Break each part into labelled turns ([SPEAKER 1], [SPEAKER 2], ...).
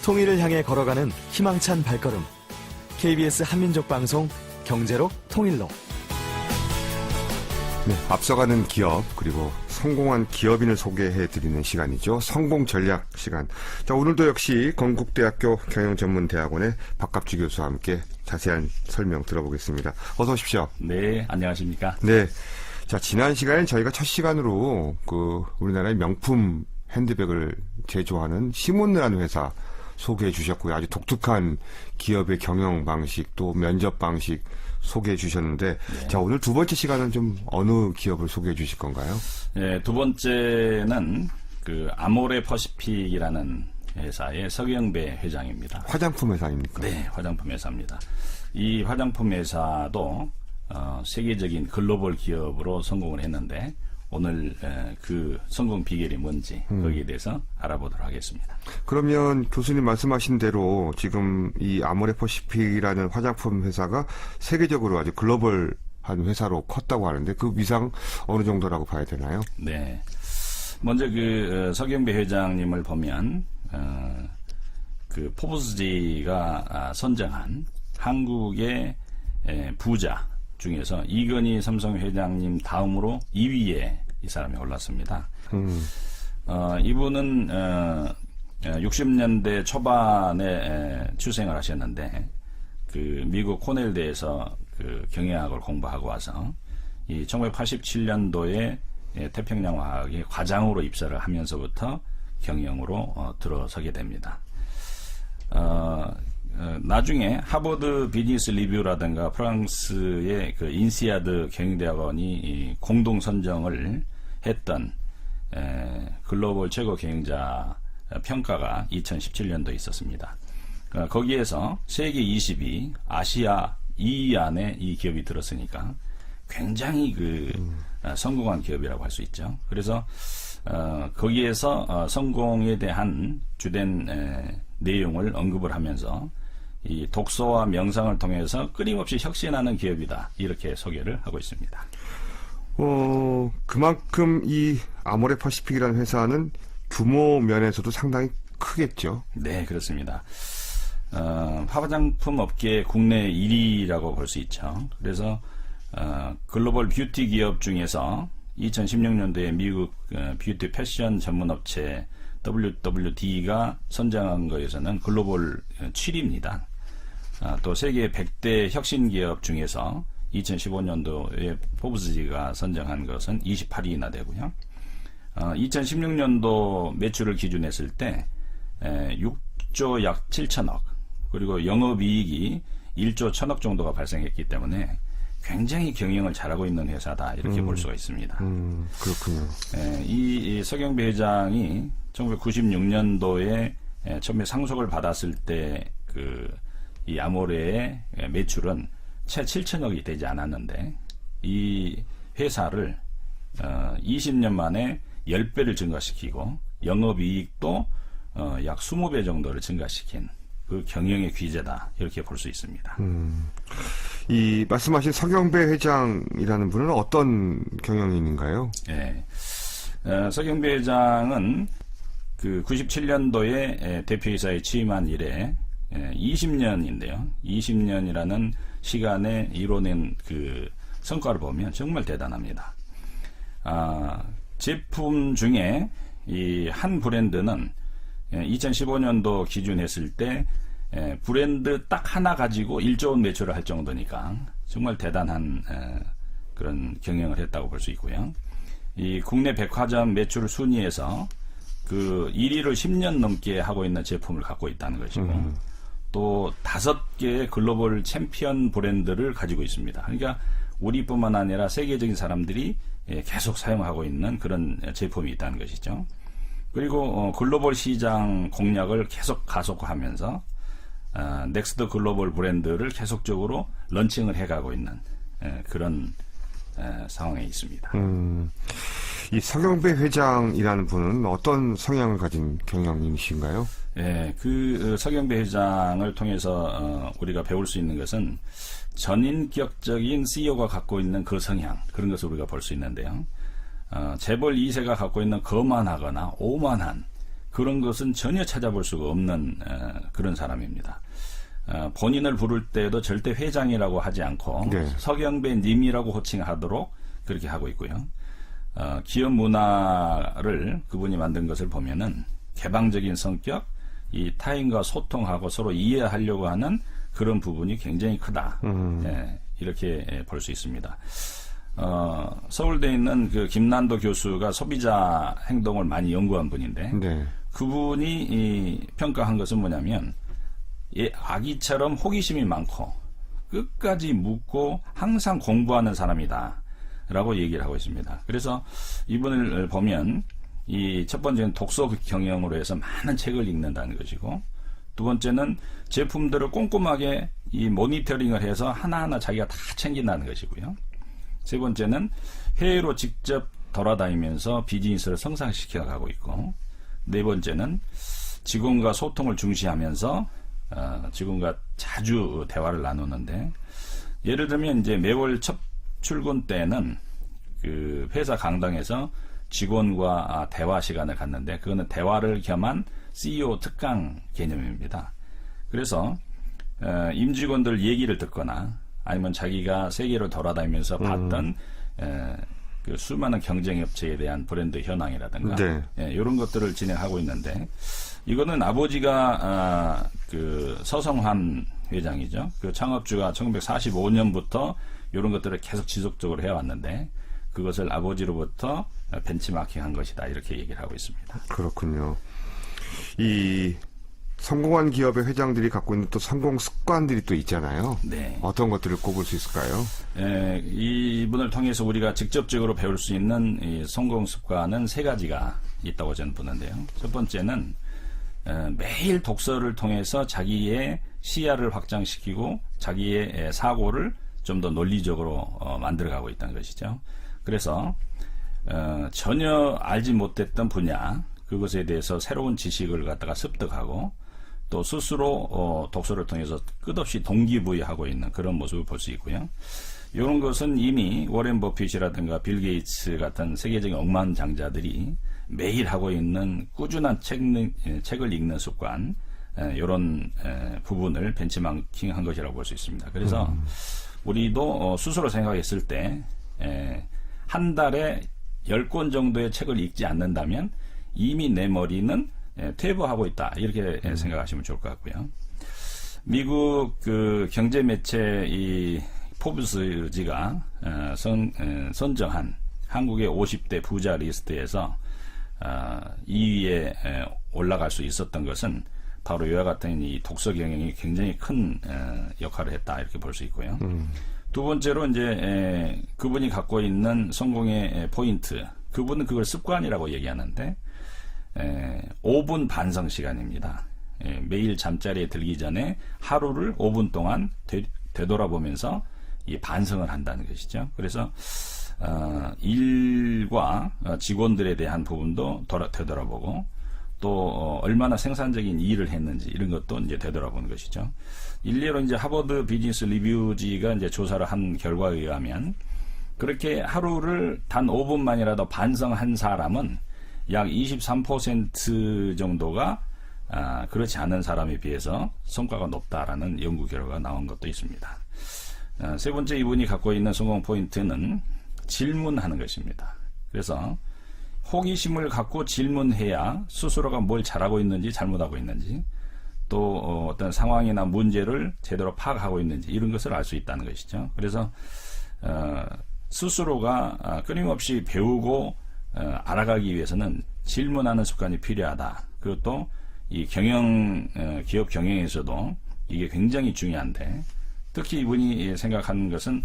[SPEAKER 1] 통일을 향해 걸어가는 희망찬 발걸음. KBS 한민족 방송 경제로 통일로.
[SPEAKER 2] 네, 앞서가는 기업 그리고 성공한 기업인을 소개해드리는 시간이죠. 성공 전략 시간. 자, 오늘도 역시 건국대학교 경영전문대학원의 박갑주 교수와 함께 자세한 설명 들어보겠습니다. 어서 오십시오.
[SPEAKER 3] 네, 안녕하십니까?
[SPEAKER 2] 네. 자, 지난 시간엔 저희가 첫 시간으로 우리나라의 명품 핸드백을 제조하는 시몬느라는 회사 소개해 주셨고요. 아주 독특한 기업의 경영 방식 또 면접 방식 소개해 주셨는데, 네. 자, 오늘 두 번째 시간은 좀 어느 기업을 소개해 주실 건가요?
[SPEAKER 3] 네, 두 번째는 아모레 퍼시픽이라는 회사의 서경배 회장입니다.
[SPEAKER 2] 화장품 회사입니까?
[SPEAKER 3] 네, 화장품 회사입니다. 이 화장품 회사도 세계적인 글로벌 기업으로 성공을 했는데, 오늘 그 성공 비결이 뭔지 거기에 대해서 알아보도록 하겠습니다.
[SPEAKER 2] 그러면 교수님 말씀하신 대로 지금 이 아모레 퍼시픽이라는 화장품 회사가 세계적으로 아주 글로벌한 회사로 컸다고 하는데 그 위상 어느 정도라고 봐야 되나요?
[SPEAKER 3] 네. 먼저 서경배 회장님을 보면 포브스지가 선정한 한국의 부자 중에서 이건희 삼성 회장님 다음으로 2위에 이 사람이 올랐습니다. 이분은 60년대 초반에 출생을 하셨는데 미국 코넬대에서 경영학을 공부하고 와서 이 1987년도에 태평양화학의 과장으로 입사를 하면서부터 경영으로 들어서게 됩니다. 나중에 하버드 비즈니스 리뷰라든가 프랑스의 인시아드 경영대학원이 공동 선정을 했던 글로벌 최고 경영자 평가가 2017년도에 있었습니다. 거기에서 세계 20위, 아시아 2위 안에 이 기업이 들었으니까 굉장히 성공한 기업이라고 할 수 있죠. 그래서 거기에서 성공에 대한 주된 내용을 언급을 하면서 이 독서와 명상을 통해서 끊임없이 혁신하는 기업이다. 이렇게 소개를 하고 있습니다.
[SPEAKER 2] 그만큼 이 아모레 퍼시픽이라는 회사는 규모 면에서도 상당히 크겠죠?
[SPEAKER 3] 네, 그렇습니다. 화장품 업계 국내 1위라고 볼 수 있죠. 그래서 글로벌 뷰티 기업 중에서 2016년도에 미국 뷰티 패션 전문 업체 WWD가 선정한 거에서는 글로벌 7위입니다. 또 세계 100대 혁신 기업 중에서 2015년도에 포브스지가 선정한 것은 28위나 되고요. 2016년도 매출을 기준했을 때 6조 약 7천억 그리고 영업이익이 1조 1천억 정도가 발생했기 때문에 굉장히 경영을 잘하고 있는 회사다 이렇게 볼 수가 있습니다.
[SPEAKER 2] 그렇군요.
[SPEAKER 3] 이 서경배 회장이 1996년도에 처음에 상속을 받았을 때 이 아모레의 매출은 채 7천억이 되지 않았는데 이 회사를 20년 만에 10배를 증가시키고 영업이익도 약 20배 정도를 증가시킨 그 경영의 귀재다 이렇게 볼 수 있습니다.
[SPEAKER 2] 이 말씀하신 서경배 회장이라는 분은 어떤 경영인인가요?
[SPEAKER 3] 네, 서경배 회장은 97년도에 대표이사에 취임한 이래 20년인데요. 20년이라는 시간에 이뤄낸 성과를 보면 정말 대단합니다. 제품 중에 이 한 브랜드는 2015년도 기준했을 때 브랜드 딱 하나 가지고 1조 원 매출을 할 정도니까 정말 대단한 그런 경영을 했다고 볼 수 있고요. 이 국내 백화점 매출 순위에서 1위를 10년 넘게 하고 있는 제품을 갖고 있다는 것이고 또 5개의 글로벌 챔피언 브랜드를 가지고 있습니다. 그러니까 우리뿐만 아니라 세계적인 사람들이 계속 사용하고 있는 그런 제품이 있다는 것이죠. 그리고 글로벌 시장 공략을 계속 가속화하면서 넥스트 글로벌 브랜드를 계속적으로 런칭을 해가고 있는 그런 상황에 있습니다.
[SPEAKER 2] 이 서경배 회장이라는 분은 어떤 성향을 가진 경영인이신가요?
[SPEAKER 3] 네, 서경배 회장을 통해서 우리가 배울 수 있는 것은 전인격적인 CEO가 갖고 있는 그 성향, 그런 것을 우리가 볼 수 있는데요. 재벌 2세가 갖고 있는 거만하거나 오만한 그런 것은 전혀 찾아볼 수가 없는 그런 사람입니다. 본인을 부를 때도 절대 회장이라고 하지 않고
[SPEAKER 2] 네.
[SPEAKER 3] 서경배 님이라고 호칭하도록 그렇게 하고 있고요. 기업 문화를 그분이 만든 것을 보면은 개방적인 성격, 이 타인과 소통하고 서로 이해하려고 하는 그런 부분이 굉장히 크다. 예, 이렇게 볼 수 있습니다. 서울대에 있는 그 김난도 교수가 소비자 행동을 많이 연구한 분인데
[SPEAKER 2] 네.
[SPEAKER 3] 그분이 평가한 것은 뭐냐면 아기처럼 호기심이 많고 끝까지 묻고 항상 공부하는 사람이다 라고 얘기를 하고 있습니다. 그래서 이분을 보면 이 첫 번째는 독서 경영으로 해서 많은 책을 읽는다는 것이고, 두 번째는 제품들을 꼼꼼하게 이 모니터링을 해서 하나하나 자기가 다 챙긴다는 것이고요. 세 번째는 해외로 직접 돌아다니면서 비즈니스를 성장시켜 가고 있고, 네 번째는 직원과 소통을 중시하면서 직원과 자주 대화를 나누는데, 예를 들면 이제 매월 첫 출근 때는 그 회사 강당에서 직원과 대화 시간을 갖는데, 그거는 대화를 겸한 CEO 특강 개념입니다. 그래서 임직원들 얘기를 듣거나 아니면 자기가 세계를 돌아다니면서 봤던 그 수많은 경쟁업체에 대한 브랜드 현황이라든가
[SPEAKER 2] 네.
[SPEAKER 3] 이런 것들을 진행하고 있는데, 이거는 아버지가 그 서성환 회장이죠. 그 창업주가 1945년부터 이런 것들을 계속 지속적으로 해왔는데, 그것을 아버지로부터 벤치마킹한 것이다, 이렇게 얘기를 하고 있습니다.
[SPEAKER 2] 그렇군요. 이 성공한 기업의 회장들이 갖고 있는 또 성공 습관들이 또 있잖아요.
[SPEAKER 3] 네.
[SPEAKER 2] 어떤 것들을 꼽을 수 있을까요?
[SPEAKER 3] 이분을 통해서 우리가 직접적으로 배울 수 있는 이 성공 습관은 세 가지가 있다고 저는 보는데요. 첫 번째는 매일 독서를 통해서 자기의 시야를 확장시키고 자기의 사고를 좀 더 논리적으로 만들어가고 있다는 것이죠. 그래서 전혀 알지 못했던 분야, 그것에 대해서 새로운 지식을 갖다가 습득하고 또 스스로 독서를 통해서 끝없이 동기부여하고 있는 그런 모습을 볼 수 있고요. 이런 것은 이미 워렌 버핏이라든가 빌 게이츠 같은 세계적인 억만장자들이 매일 하고 있는 꾸준한 책을 읽는 습관, 이런 부분을 벤치마킹한 것이라고 볼 수 있습니다. 그래서 우리도 스스로 생각했을 때 한 달에 10권 정도의 책을 읽지 않는다면 이미 내 머리는 퇴보하고 있다, 이렇게 생각하시면 좋을 것 같고요. 미국 그 경제 매체 이 포브스지가 선정한 한국의 50대 부자 리스트에서 2위에 올라갈 수 있었던 것은 바로 이와 같은 이 독서 경영이 굉장히 큰 역할을 했다, 이렇게 볼 수 있고요. 두 번째로 이제 그분이 갖고 있는 성공의 포인트, 그분은 그걸 습관이라고 얘기하는데 5분 반성 시간입니다. 매일 잠자리에 들기 전에 하루를 5분 동안 되돌아보면서 이 반성을 한다는 것이죠. 그래서 일과 직원들에 대한 부분도 되돌아보고, 또 얼마나 생산적인 일을 했는지 이런 것도 이제 되돌아보는 것이죠. 일례로 이제 하버드 비즈니스 리뷰지가 이제 조사를 한 결과에 의하면 그렇게 하루를 단 5분만이라도 반성한 사람은 약 23% 정도가 그렇지 않은 사람에 비해서 성과가 높다라는 연구 결과가 나온 것도 있습니다. 세 번째, 이분이 갖고 있는 성공 포인트는 질문하는 것입니다. 그래서 호기심을 갖고 질문해야 스스로가 뭘 잘하고 있는지 잘못하고 있는지, 또 어떤 상황이나 문제를 제대로 파악하고 있는지, 이런 것을 알 수 있다는 것이죠. 그래서 스스로가 끊임없이 배우고 알아가기 위해서는 질문하는 습관이 필요하다. 그것도 이 기업 경영에서도 이게 굉장히 중요한데, 특히 이분이 생각하는 것은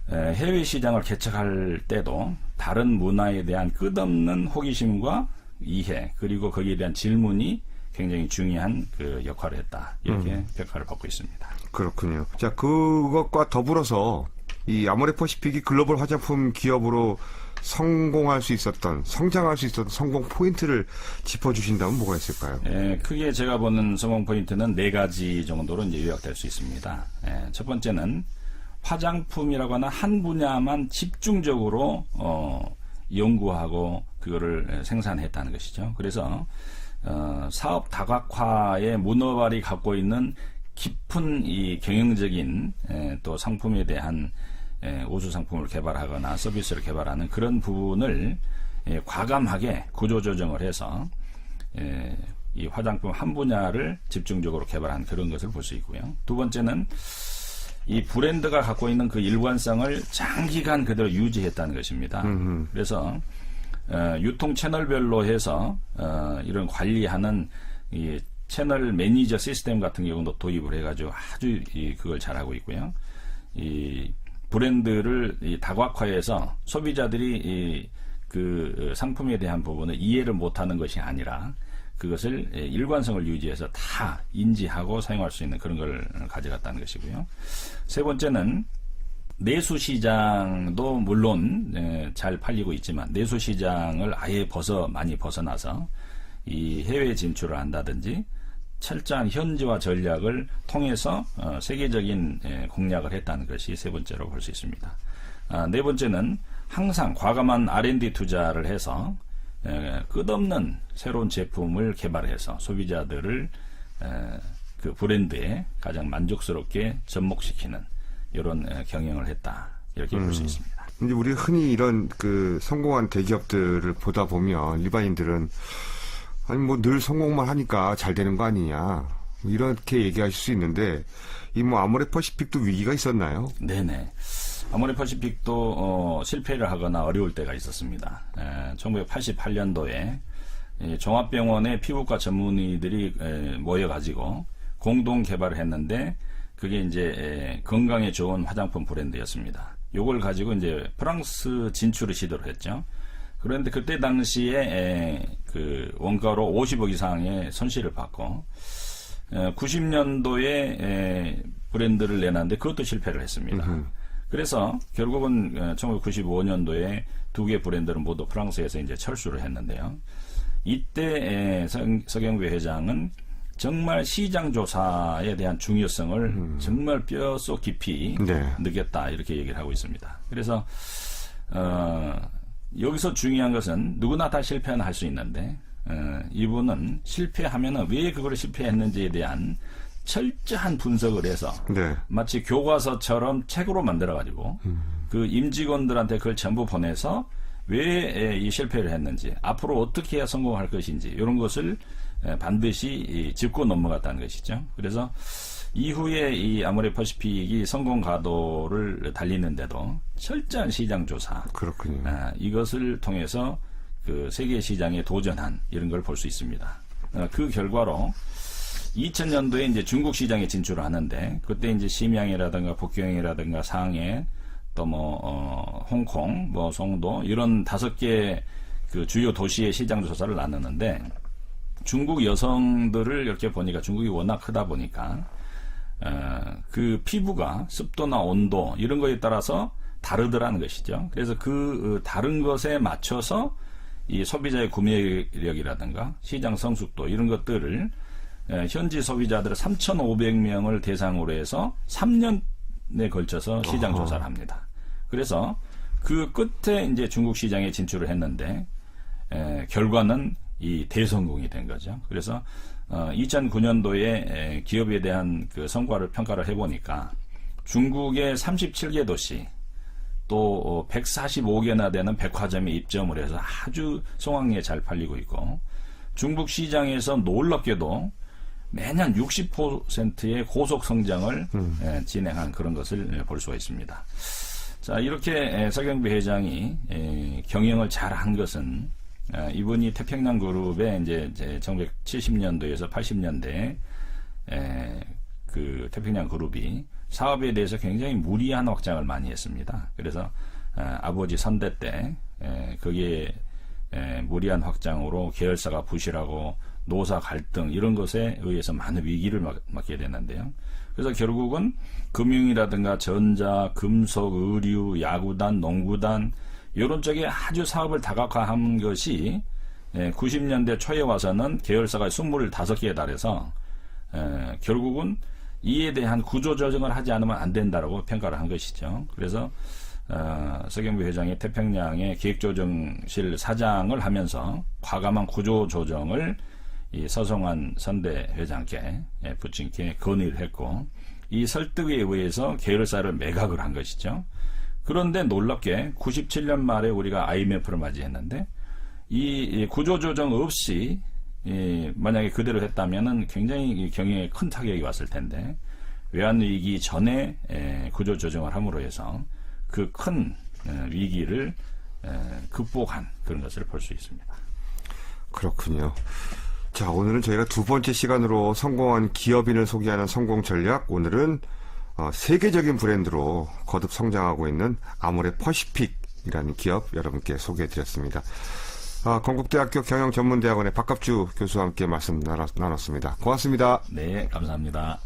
[SPEAKER 3] 해외 시장을 개척할 때도 다른 문화에 대한 끝없는 호기심과 이해, 그리고 거기에 대한 질문이 굉장히 중요한 그 역할을 했다, 이렇게 평가를 받고 있습니다.
[SPEAKER 2] 그렇군요. 자, 그것과 더불어서 이 아모레퍼시픽이 글로벌 화장품 기업으로 성공할 수 있었던, 성장할 수 있었던 성공 포인트를 짚어주신다면 뭐가 있을까요?
[SPEAKER 3] 크게 제가 보는 성공 포인트는 4가지 정도로 이제 요약될 수 있습니다. 첫 번째는 화장품이라고 하는 한 분야만 집중적으로 연구하고 그거를 생산했다는 것이죠. 그래서 사업 다각화의 문어발이 갖고 있는 깊은 이 경영적인 또 상품에 대한 우수 상품을 개발하거나 서비스를 개발하는 그런 부분을 과감하게 구조조정을 해서 이 화장품 한 분야를 집중적으로 개발한 그런 것을 볼 수 있고요. 두 번째는 이 브랜드가 갖고 있는 그 일관성을 장기간 그대로 유지했다는 것입니다. 그래서 유통 채널별로 해서 이런 관리하는 이 채널 매니저 시스템 같은 경우도 도입을 해가지고 아주 그걸 잘하고 있고요. 이 브랜드를 다각화해서 소비자들이 그 상품에 대한 부분을 이해를 못하는 것이 아니라 그것을 일관성을 유지해서 다 인지하고 사용할 수 있는 그런 걸 가져갔다는 것이고요. 세 번째는 내수시장도 물론 잘 팔리고 있지만 내수시장을 아예 많이 벗어나서 이 해외 진출을 한다든지 철저한 현지화 전략을 통해서 세계적인 공략을 했다는 것이 세 번째로 볼 수 있습니다. 네 번째는 항상 과감한 R&D 투자를 해서 끝없는 새로운 제품을 개발해서 소비자들을 그 브랜드에 가장 만족스럽게 접목시키는 이런 경영을 했다. 이렇게 볼 수 있습니다.
[SPEAKER 2] 이제 우리 흔히 이런 그 성공한 대기업들을 보다 보면 일반인들은 아니 뭐 늘 성공만 하니까 잘 되는 거 아니냐 이렇게 얘기하실 수 있는데 이 뭐 아모레퍼시픽도 위기가 있었나요?
[SPEAKER 3] 네네. 아모레퍼시픽도 실패를 하거나 어려울 때가 있었습니다. 1988년도에 종합병원의 피부과 전문의들이 모여가지고 공동 개발을 했는데 그게 이제 건강에 좋은 화장품 브랜드였습니다. 요걸 가지고 이제 프랑스 진출을 시도를 했죠. 그런데 그때 당시에 그 원가로 50억 이상의 손실을 받고 90년도에 브랜드를 내놨는데 그것도 실패를 했습니다. 그래서 결국은 1995년도에 두 개 브랜드는 모두 프랑스에서 이제 철수를 했는데요. 이때 서경배 회장은 정말 시장 조사에 대한 중요성을 정말 뼛속 깊이 느꼈다 이렇게 얘기를 하고 있습니다. 그래서 여기서 중요한 것은 누구나 다 실패는 할 수 있는데 이분은 실패하면은 왜 그걸 실패했는지에 대한 철저한 분석을 해서 마치 교과서처럼 책으로 만들어가지고 그 임직원들한테 그걸 전부 보내서 왜 이 실패를 했는지 앞으로 어떻게 해야 성공할 것인지 이런 것을 반드시 짚고 넘어갔다는 것이죠. 그래서 이후에 이 아모레퍼시픽이 성공 가도를 달리는데도 철저한 시장 조사,
[SPEAKER 2] 그렇군요.
[SPEAKER 3] 이것을 통해서 그 세계 시장에 도전한 이런 걸 볼 수 있습니다. 그 결과로 2000년도에 이제 중국 시장에 진출을 하는데 그때 이제 심양이라든가 북경이라든가 상해 또 뭐 홍콩, 뭐 송도 이런 5개 그 주요 도시의 시장 조사를 나눴는데 중국 여성들을 이렇게 보니까 중국이 워낙 크다 보니까 그 피부가 습도나 온도 이런 거에 따라서 다르더라는 것이죠. 그래서 그 다른 것에 맞춰서 이 소비자의 구매력이라든가 시장 성숙도 이런 것들을 현지 소비자들 3,500명을 대상으로 해서 3년에 걸쳐서 시장 조사를 합니다. 그래서 그 끝에 이제 중국 시장에 진출을 했는데 결과는 이 대성공이 된 거죠. 그래서 2009년도에 기업에 대한 그 성과를 평가를 해보니까 중국의 37개 도시 또 145개나 되는 백화점에 입점을 해서 아주 성황리에 잘 팔리고 있고 중국 시장에서 놀랍게도 매년 60%의 고속 성장을 진행한 그런 것을 볼 수가 있습니다. 자, 이렇게 서경배 회장이 경영을 잘한 것은 이분이 태평양 그룹의 이제 1970년도에서 80년대 그 태평양 그룹이 사업에 대해서 굉장히 무리한 확장을 많이 했습니다. 그래서 아버지 선대 때 거기에 무리한 확장으로 계열사가 부실하고 노사 갈등 이런 것에 의해서 많은 위기를 맞게 됐는데요. 그래서 결국은 금융이라든가 전자, 금속, 의류, 야구단, 농구단 이런 쪽에 아주 사업을 다각화한 것이 90년대 초에 와서는 계열사가 25개에 달해서 결국은 이에 대한 구조조정을 하지 않으면 안 된다라고 평가를 한 것이죠. 그래서 서경비 회장이 태평양의 기획조정실 사장을 하면서 과감한 구조조정을 이 서성환 선대 회장께 부친께 건의를 했고, 이 설득에 의해서 계열사를 매각을 한 것이죠. 그런데 놀랍게 97년 말에 우리가 IMF를 맞이했는데, 이 구조조정 없이 만약에 그대로 했다면은 굉장히 경영에 큰 타격이 왔을 텐데, 외환위기 전에 구조조정을 함으로 해서 그 큰 위기를 극복한 그런 것을 볼 수 있습니다.
[SPEAKER 2] 그렇군요. 자, 오늘은 저희가 두 번째 시간으로 성공한 기업인을 소개하는 성공 전략, 오늘은 세계적인 브랜드로 거듭 성장하고 있는 아모레 퍼시픽이라는 기업 여러분께 소개해드렸습니다. 건국대학교 경영전문대학원의 박갑주 교수와 함께 말씀 나눴습니다. 고맙습니다.
[SPEAKER 3] 네, 감사합니다.